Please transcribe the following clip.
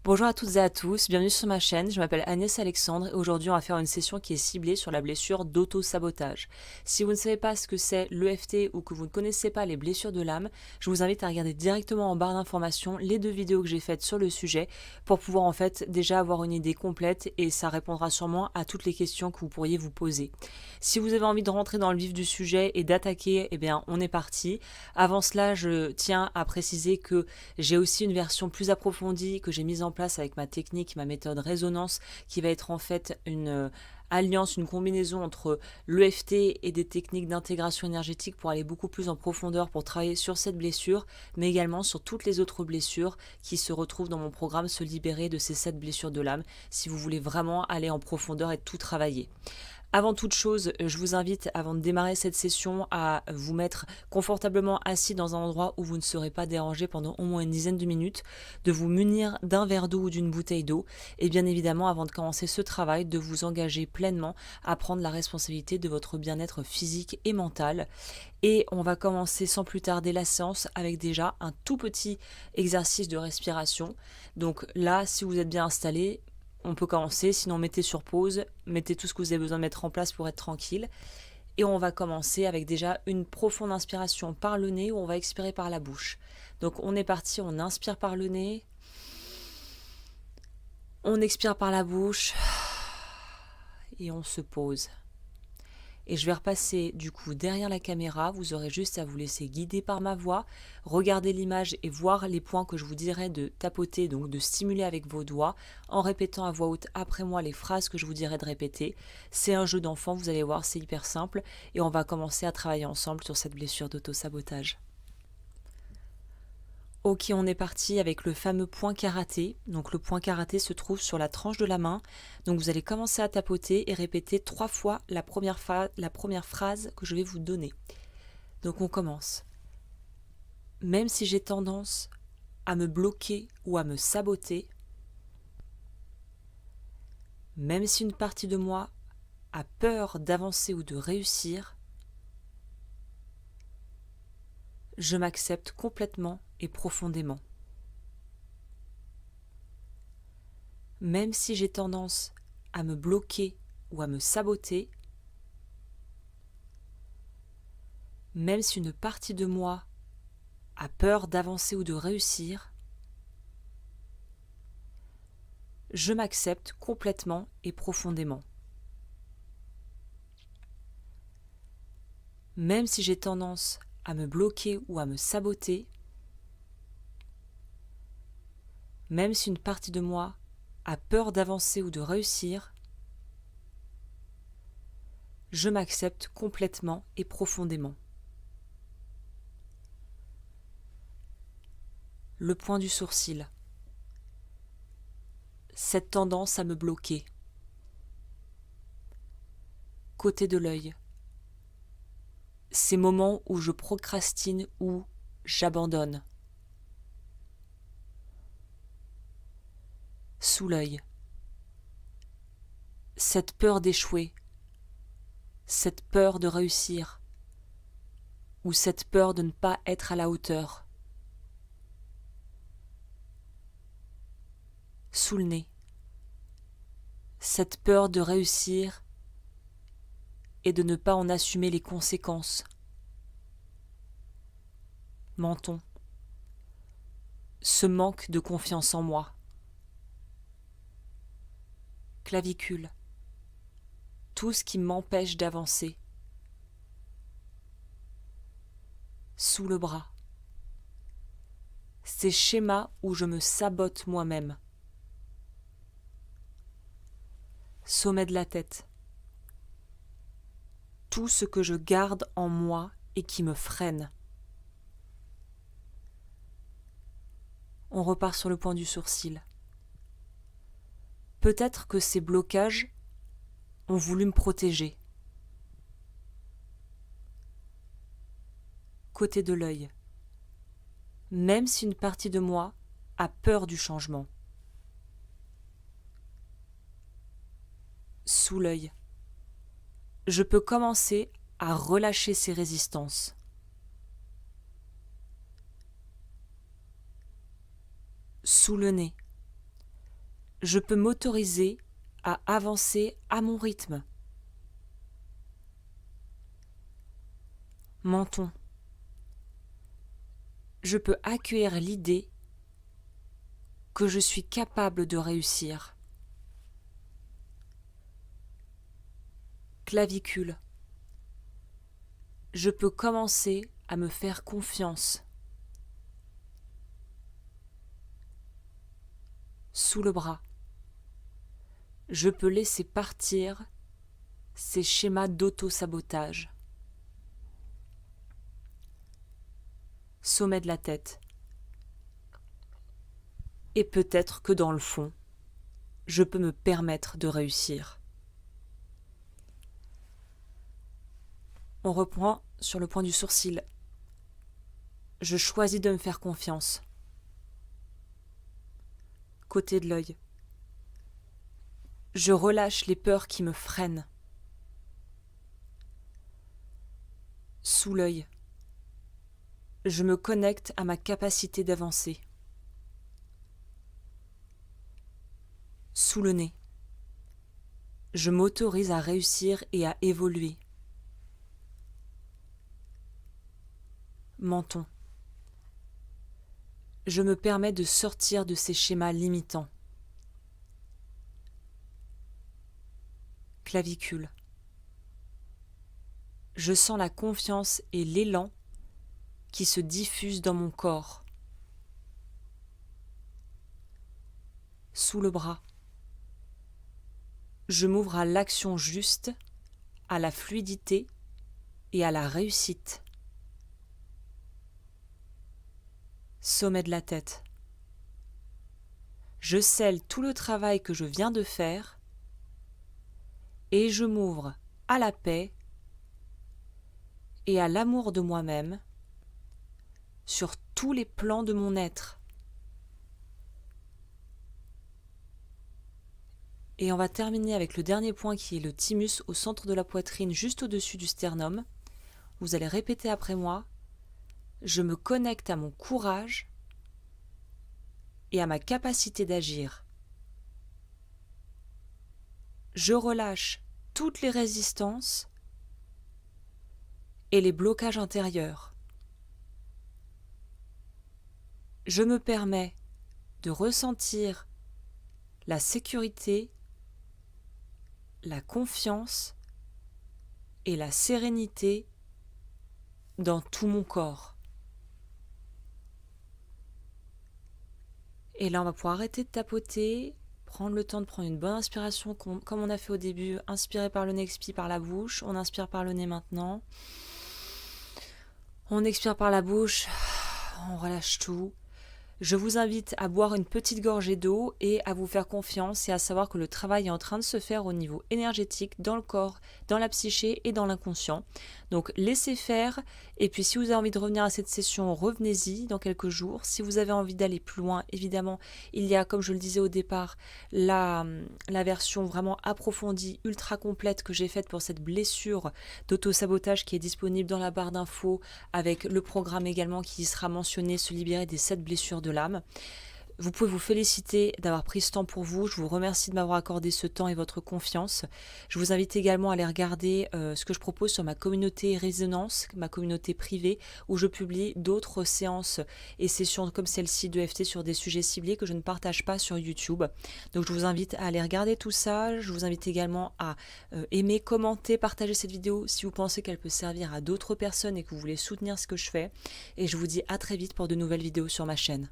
Bonjour à toutes et à tous, bienvenue sur ma chaîne, je m'appelle Agnès Alexandre et aujourd'hui on va faire une session qui est ciblée sur la blessure d'auto-sabotage. Si vous ne savez pas ce que c'est l'EFT ou que vous ne connaissez pas les blessures de l'âme, je vous invite à regarder directement en barre d'informations les deux vidéos que j'ai faites sur le sujet pour pouvoir en fait déjà avoir une idée complète et ça répondra sûrement à toutes les questions que vous pourriez vous poser. Si vous avez envie de rentrer dans le vif du sujet et d'attaquer, eh bien on est parti. Avant cela, je tiens à préciser que j'ai aussi une version plus approfondie que j'ai mise en place avec ma technique, ma méthode résonance, qui va être en fait une alliance, une combinaison entre l'EFT et des techniques d'intégration énergétique pour aller beaucoup plus en profondeur pour travailler sur cette blessure, mais également sur toutes les autres blessures qui se retrouvent dans mon programme Se libérer de ces 7 blessures de l'âme, si vous voulez vraiment aller en profondeur et tout travailler. Avant toute chose, je vous invite, avant de démarrer cette session, à vous mettre confortablement assis dans un endroit où vous ne serez pas dérangé pendant au moins une dizaine de minutes, de vous munir d'un verre d'eau ou d'une bouteille d'eau, et bien évidemment, avant de commencer ce travail, de vous engager pleinement à prendre la responsabilité de votre bien-être physique et mental. Et on va commencer sans plus tarder la séance avec déjà un tout petit exercice de respiration. Donc là, si vous êtes bien installé, on peut commencer, sinon mettez sur pause, mettez tout ce que vous avez besoin de mettre en place pour être tranquille. Et on va commencer avec déjà une profonde inspiration par le nez où on va expirer par la bouche. Donc on est parti, on inspire par le nez, on expire par la bouche et on se pose. Et je vais repasser du coup derrière la caméra, vous aurez juste à vous laisser guider par ma voix, regarder l'image et voir les points que je vous dirai de tapoter, donc de stimuler avec vos doigts, en répétant à voix haute après moi les phrases que je vous dirai de répéter. C'est un jeu d'enfant, vous allez voir, c'est hyper simple, et on va commencer à travailler ensemble sur cette blessure d'auto-sabotage. Ok, on est parti avec le fameux point karaté. Donc le point karaté se trouve sur la tranche de la main. Donc vous allez commencer à tapoter et répéter 3 fois la première phrase que je vais vous donner. Donc on commence. Même si j'ai tendance à me bloquer ou à me saboter, même si une partie de moi a peur d'avancer ou de réussir, je m'accepte complètement et profondément. Même si j'ai tendance à me bloquer ou à me saboter, même si une partie de moi a peur d'avancer ou de réussir, je m'accepte complètement et profondément. Même si j'ai tendance à me bloquer ou à me saboter, même si une partie de moi a peur d'avancer ou de réussir, je m'accepte complètement et profondément. Le point du sourcil. Cette tendance à me bloquer. Côté de l'œil. Ces moments où je procrastine ou j'abandonne. Sous l'œil. Cette peur d'échouer, cette peur de réussir, ou cette peur de ne pas être à la hauteur. Sous le nez. Cette peur de réussir et de ne pas en assumer les conséquences. Menton. Ce manque de confiance en moi. Clavicule. Tout ce qui m'empêche d'avancer. Sous le bras. Ces schémas où je me sabote moi-même. Sommet de la tête. Tout ce que je garde en moi et qui me freine. On repart sur le point du sourcil. Peut-être que ces blocages ont voulu me protéger. Côté de l'œil. Même si une partie de moi a peur du changement. Sous l'œil. Je peux commencer à relâcher ces résistances. Sous le nez. Je peux m'autoriser à avancer à mon rythme. Menton. Je peux accueillir l'idée que je suis capable de réussir. Clavicule. Je peux commencer à me faire confiance. Sous le bras. Je peux laisser partir ces schémas d'auto-sabotage. Sommet de la tête. Et peut-être que dans le fond, je peux me permettre de réussir. On reprend sur le point du sourcil. Je choisis de me faire confiance. Côté de l'œil. Je relâche les peurs qui me freinent. Sous l'œil. Je me connecte à ma capacité d'avancer. Sous le nez. Je m'autorise à réussir et à évoluer. Menton. Je me permets de sortir de ces schémas limitants. Clavicule. Je sens la confiance et l'élan qui se diffusent dans mon corps. Sous le bras. Je m'ouvre à l'action juste, à la fluidité et à la réussite. Sommet de la tête. Je scelle tout le travail que je viens de faire et je m'ouvre à la paix et à l'amour de moi-même sur tous les plans de mon être. Et on va terminer avec le dernier point qui est le thymus au centre de la poitrine, juste au-dessus du sternum. Vous allez répéter après moi. Je me connecte à mon courage et à ma capacité d'agir. Je relâche toutes les résistances et les blocages intérieurs. Je me permets de ressentir la sécurité, la confiance et la sérénité dans tout mon corps. Et là, on va pouvoir arrêter de tapoter, prendre le temps de prendre une bonne inspiration comme on a fait au début, inspirer par le nez, expire par la bouche. On inspire par le nez maintenant. On expire par la bouche, on relâche tout. Je vous invite à boire une petite gorgée d'eau et à vous faire confiance et à savoir que le travail est en train de se faire au niveau énergétique, dans le corps, dans la psyché et dans l'inconscient. Donc laissez faire et puis si vous avez envie de revenir à cette session, revenez-y dans quelques jours. Si vous avez envie d'aller plus loin, évidemment, il y a, comme je le disais au départ, la version vraiment approfondie, ultra complète que j'ai faite pour cette blessure d'auto-sabotage qui est disponible dans la barre d'infos avec le programme également qui sera mentionné, se libérer des 7 blessures de l'âme. Vous pouvez vous féliciter d'avoir pris ce temps pour vous. Je vous remercie de m'avoir accordé ce temps et votre confiance. Je vous invite également à aller regarder ce que je propose sur ma communauté Résonance, ma communauté privée, où je publie d'autres séances et sessions comme celle-ci d'EFT sur des sujets ciblés que je ne partage pas sur YouTube. Donc je vous invite à aller regarder tout ça. Je vous invite également à aimer, commenter, partager cette vidéo si vous pensez qu'elle peut servir à d'autres personnes et que vous voulez soutenir ce que je fais. Et je vous dis à très vite pour de nouvelles vidéos sur ma chaîne.